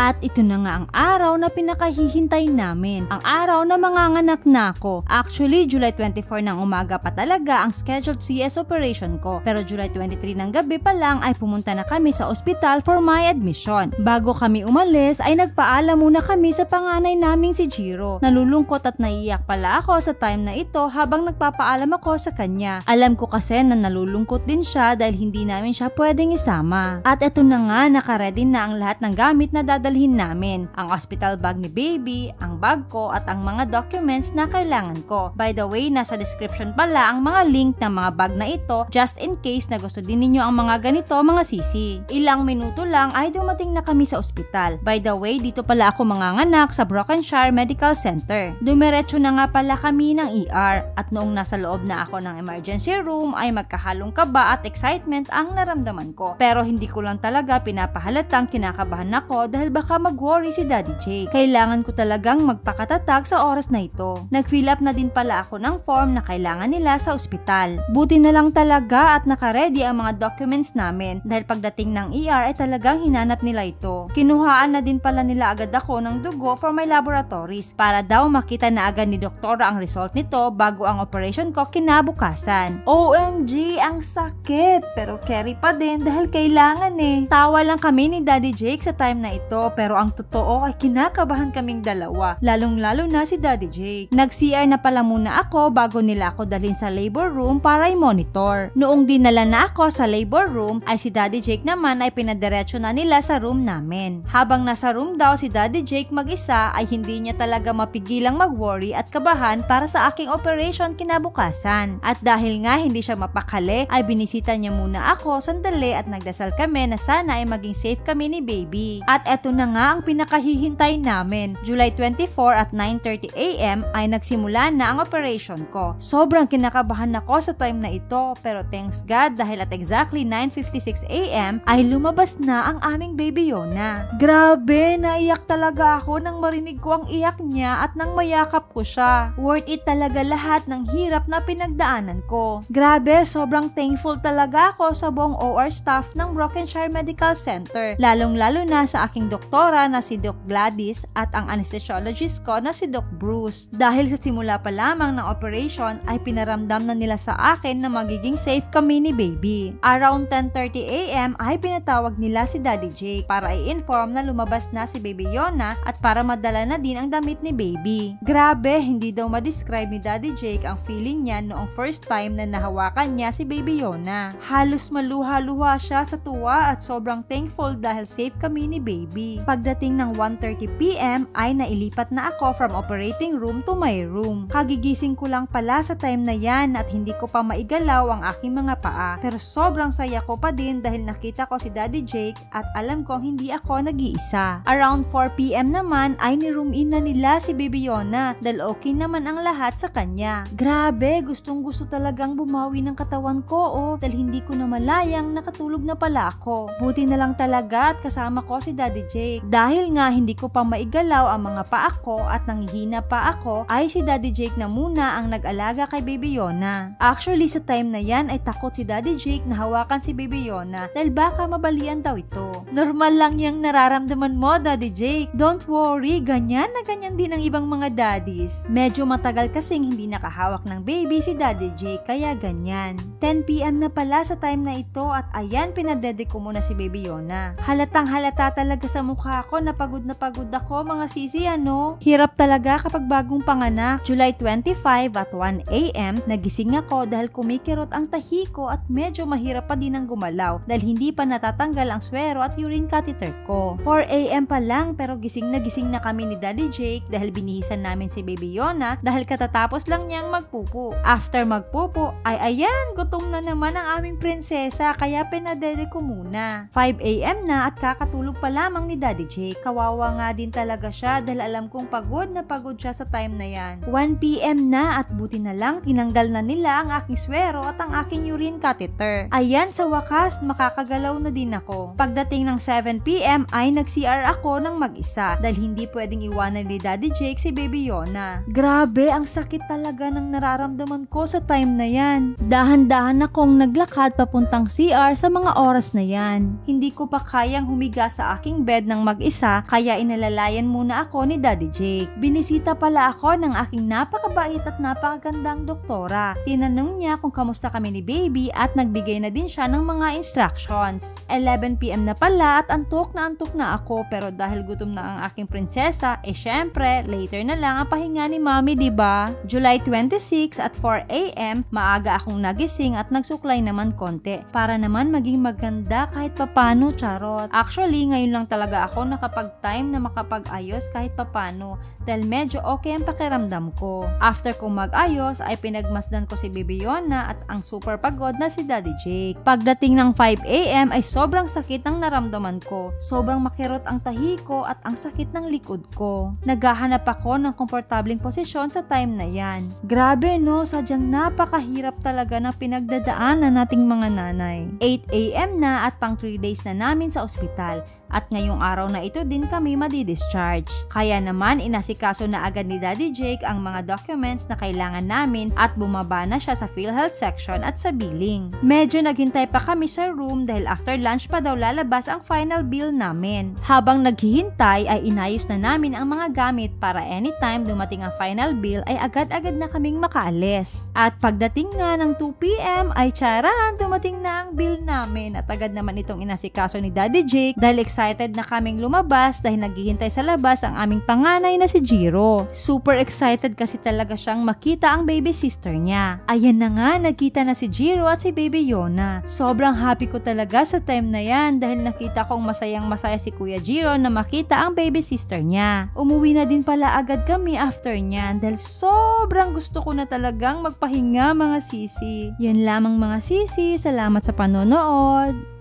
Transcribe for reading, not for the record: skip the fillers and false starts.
At ito na nga ang araw na pinakahihintay namin, ang araw na manganganak na ako. Actually, July 24 ng umaga pa talaga ang scheduled CS operation ko, pero July 23 ng gabi pa lang ay pumunta na kami sa ospital for my admission. Bago kami umalis ay nagpaalam muna kami sa panganay naming si Jiro. Nalulungkot at naiiyak pala ako sa time na ito habang nagpapaalam ako sa kanya. Alam ko kasi na nalulungkot din siya dahil hindi namin siya pwedeng isama. At eto na nga, nakaready na ang lahat ng gamit na dadalhin namin. Ang hospital bag ni baby, ang bag ko at ang mga documents na kailangan ko. By the way, nasa description pala ang mga link ng mga bag na ito just in case na gusto din ninyo ang mga ganito mga sisi. Ilang minuto lang ay dumating na kami sa ospital. By the way, dito pala ako manganganak sa Brokenshire Medical Center. Dumiretso na nga pala kami ng ER at noong nasa loob na ako ng emergency room ay magkahalong kaba at excitement ang naramdaman ko. Pero hindi ko lang talaga pinapahalatang kinakabahan ako dahil baka mag-worry si Daddy Jake. Kailangan ko talagang magpakatatag sa oras na ito. Nag-fill up na din pala ako ng form na kailangan nila sa ospital. Buti na lang talaga at nakaredy ang mga documents namin dahil pagdating ng ER ay talagang hinanap nila ito. Kinuhaan na din pala nila agad ako ng dugo for my laboratories para daw makita na agad ni doktora ang result nito bago ang operation ko kinabukasan. OMG, ang sakit! Pero carry pa din dahil kailangan eh. Tawa lang kami ni Daddy Jake sa time na ito pero ang totoo ay kinakabahan kaming dalawa, lalong-lalo na si Daddy Jake. Nag-CR na pala muna ako bago nila ako dalhin sa labor room para i-monitor. Noong dinala na ako sa labor room ay si Daddy Jake naman ay pinadiretso na nila sa room namin. Habang nasa room daw si Daddy Jake mag-isa ay hindi niya talaga mapigilang mag-worry at kabahan para sa aking operation kinabukasan. At dahil nga hindi siya mapakali ay binisita niya muna ako sandali at nagdasal kami na sana ay maging safe kami ni baby. At eto na nga ang pinakahihintay namin. July 24 at 9:30 AM ay nagsimula na ang operation ko. Sobrang kinakabahan ako sa time na ito pero thanks God dahil at exactly 9:56 AM ay lumabas na ang aming baby Yona. Grabe, naiyak talaga ako nang marinig ko ang iyak niya at nang mayakap ko siya. Worth it talaga lahat ng hirap na pinagdaanan ko. Grabe, sobrang thankful talaga ako sa buong OR staff ng Brokenshire Medical Center. Lalong-lalo na sa aking doktora na si Doc Gladys at ang anesthesiologist ko na si Doc Bruce. Dahil sa simula pa lamang ng operation ay pinaramdam na nila sa akin na magiging safe kami ni baby. Around 10:30 AM ay pinatawag nila si Daddy Jake para i-inform na lumabas na si baby Yona at para madala na din ang damit ni baby. Grabe, hindi daw ma-describe ni Daddy Jake ang feeling niya noong first time na nahawakan niya si baby Yona. Halos maluha-luha siya sa tuwa at sobrang thankful dahil safe kami ni baby. Pagdating ng 1:30 PM ay nailipat na ako from operating room to my room. Kagigising ko lang pala sa time na yan at hindi ko pa maigalaw ang aking mga paa. Pero sobrang saya ko pa din dahil nakita ko si Daddy Jake at alam kong hindi ako nag-iisa. Around 4 PM naman ay ni-room in na nila si baby Yona dahil okay naman ang lahat sa kanya. Grabe, gustong gusto talagang bumawi ng katawan ko dahil hindi ko na malayang nakatulog na pala ako. Buti na lang talaga at kasama ko si Daddy Jake. Dahil nga hindi ko pa maigalaw ang mga paa ko at nanghihina pa ako ay si Daddy Jake na muna ang nag-alaga kay baby Yona. Actually sa time na yan ay takot si Daddy Jake na hawakan si baby Yona dahil baka mabalian daw ito. Normal lang yung nararamdaman mo, Daddy Jake. Don't worry, ganyan na ganyan din ang ibang mga daddies. Medyo matagal kasing hindi nakahawak ng baby si Daddy Jake kaya ganyan. 10 PM na pala sa time na ito at ayan pinadede ko muna si baby Yona. Halatang halata talaga sa mukha ko na pagod ako mga sisi ano. Hirap talaga kapag bagong panganak. July 25 at 1 AM nagising ako dahil kumikirot ang tahi ko at medyo mahirap pa din ang gumalaw dahil hindi pa natatanggal ang swero at urine catheter ko. 4 AM pa lang pero gising na kami ni Daddy Jake dahil binihisan namin si baby Yona dahil katatapos lang niyang magpupo. After magpupo ay ayan, gutom na naman ang aming prinsesa kaya pinadede ko muna. 5 AM na at kakatulog pa lamang ni Daddy Jake. Kawawa nga din talaga siya dahil alam kong pagod na pagod siya sa time na yan. 1 PM na at buti na lang tinanggal na nila ang aking swero at ang aking urine catheter. Ayan, sa wakas makakagalaw na din ako. Pagdating ng 7 PM ay nag-CR ako ng mag-isa dahil hindi pwedeng iwanan ni Daddy Jake si baby Yona. Grabe, ang sakit talaga ng nararamdaman ko sa time na yan. Dahan-dahan akong naglakad papuntang CR sa mga oras na yan. Hindi ko pa kayang humiga sa aking bed ng mag-isa kaya inalalayan muna ako ni Daddy Jake. Binisita pala ako ng aking napakabait at napakagandang doktora. Tinanong niya kung kamusta kami ni baby at nagbigay na din siya ng mga instructions. 11 PM na pala at antok na ako pero dahil gutom na ang aking prinsesa, syempre later na lang ang pahinga ni mommy, diba? July 26 at 4 AM, maaga akong nagising at nagsuklay naman konti para naman maging maganda kahit papano, charot. Actually, ngayon lang talaga ako nakapag-time na makapag-ayos kahit papano dahil medyo okay ang pakiramdam ko. After kong mag-ayos ay pinagmasdan ko si Baby Yona at ang super pagod na si Daddy Jake. Pagdating ng 5 AM ay sobrang sakit ang naramdaman ko. Sobrang makirot ang tahi ko at ang sakit ng likod ko. Naghahanap ako ng komportabling posisyon sa time na yan. Grabe no, sadyang napakahirap talaga ng pinagdadaanan nating mga nanay. 8 AM na at pang 3 days na namin sa ospital. At ngayong araw na ito din kami madi-discharge. Kaya naman inasikaso na agad ni Daddy Jake ang mga documents na kailangan namin at bumaba na siya sa PhilHealth section at sa billing. Medyo naghintay pa kami sa room dahil after lunch pa daw lalabas ang final bill namin. Habang naghihintay ay inayos na namin ang mga gamit para anytime dumating ang final bill ay agad-agad na kaming makaalis. At pagdating nga ng 2 PM ay tsaran, dumating na ang bill namin at agad naman itong inasikaso ni Daddy Jake dahil excited na kaming lumabas dahil naghihintay sa labas ang aming panganay na si Jiro. Super excited kasi talaga siyang makita ang baby sister niya. Ayan na nga, nagkita na si Jiro at si Baby Yona. Sobrang happy ko talaga sa time na yan dahil nakita kong masayang masaya si Kuya Jiro na makita ang baby sister niya. Umuwi na din pala agad kami after niyan dahil sobrang gusto ko na talagang magpahinga mga sisi. Yan lamang mga sisi, salamat sa panonood.